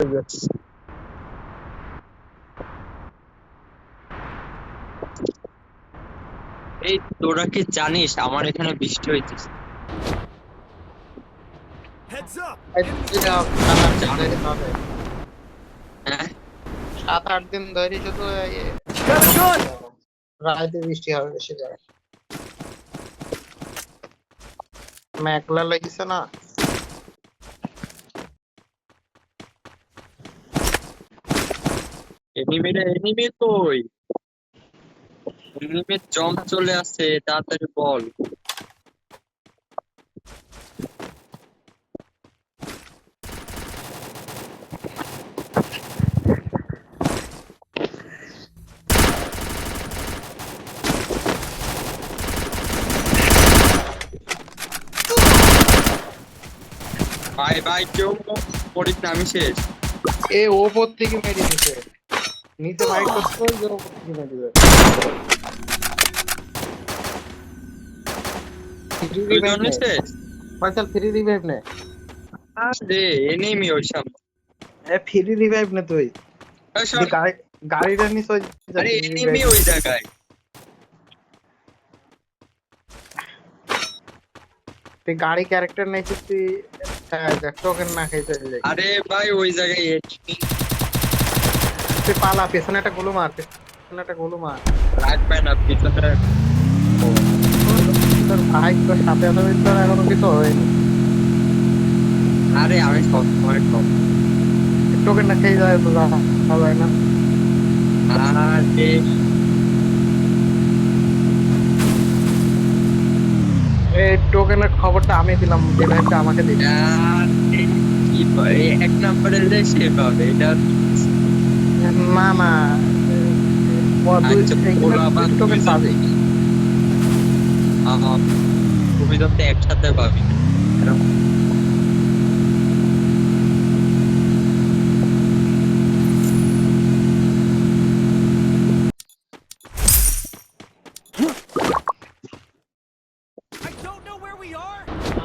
হইবে। এই তোরা কি জানিস আমার এখানে বৃষ্টি হইতেছে? হ্যাঁ, 7-8 দিন ধরে শুধু রাতে বৃষ্টি হবে বেশি করে। মেঘলা লাগিছে না? এনিমি কই? এনিমির জম চলে আসছে, তাড়াতাড়ি বল। ভাই ভাই, কেউ পড়িস না, আমি শেষ। এ ওপর থেকে মেরে দিছে, নিচে ফাইট করতে ওই যে ওপর থেকে মেরে দিবে। ফ্রি রিভাইভ নে, শেষ। ফয়সাল ফ্রি রিভাইভ নে। আরে এনিমি ওই সামনে। ফ্রি রিভাইভ নে তুই। এই সর। গাড়িটা নিচে আরে এনিমি ওই জায়গায়। তুই গাড়ি ক্যারেক্টার নাই তুই টোকেন না খাই চলে যাই। আরে ভাই ওই জায়গায় এনিমি। তুই পালা, পেছনে একটা গুলো মার, পেছনে একটা গুলো মার। রাখবে না পিছনে। তোর ভাই তোর সাথে আসবে, তোর এখনো কিছু হয়নি। আরে আমি সবসময় টপ। টোকেন না খেয়ে যায় তো যায় না। আরে এই টোকেনের খবরটা আমি দিলাম, রিভাইভটা আমাকে দিবি। কি এক নম্বরে যে সে পাবে এটা। না না, আচ্ছা বলো আবার টোকেন পাবে। তুমি তো একসাথে পাবি না।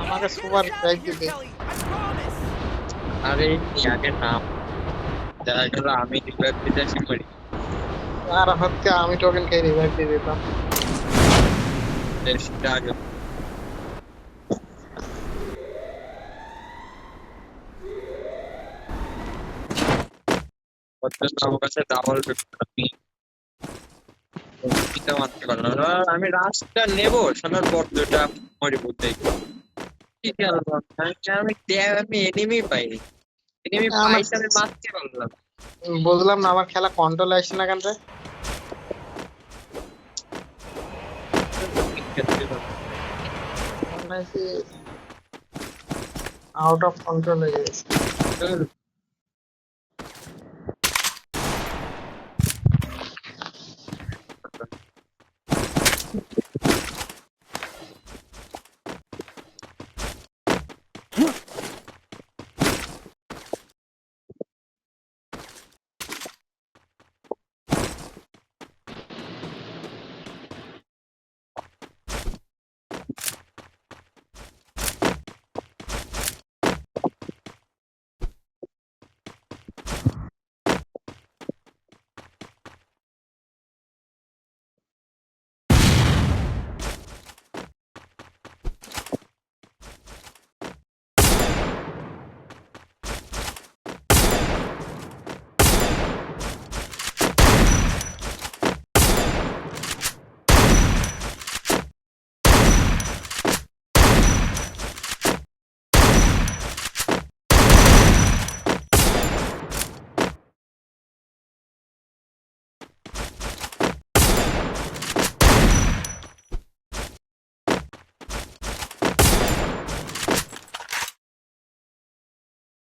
আমাকে সুপার প্রাইজ দিবি। আরে আগের নাম দেখা গেল আমি রিভাইভ দিতে আসি করি। আর হচ্ছে আমি টোকেন খেয়ে রিভাইভ দিয়ে দিতাম। সেটা আগে আমার কাছে ডাবল আমি দিতে মারতে পারলাম না। আমি রাস্তা নেবো শোনার পর দুটা মরিব দেখবো কি খেয়াল আমি এনিমি পাইনি। এনিমি পাইছে আমি মারতে পারলাম। বুঝলাম না, আমার খেলা কন্ট্রোল আসছে না কেন রে? আউট অফ কন্ট্রোল হয়ে গেছে।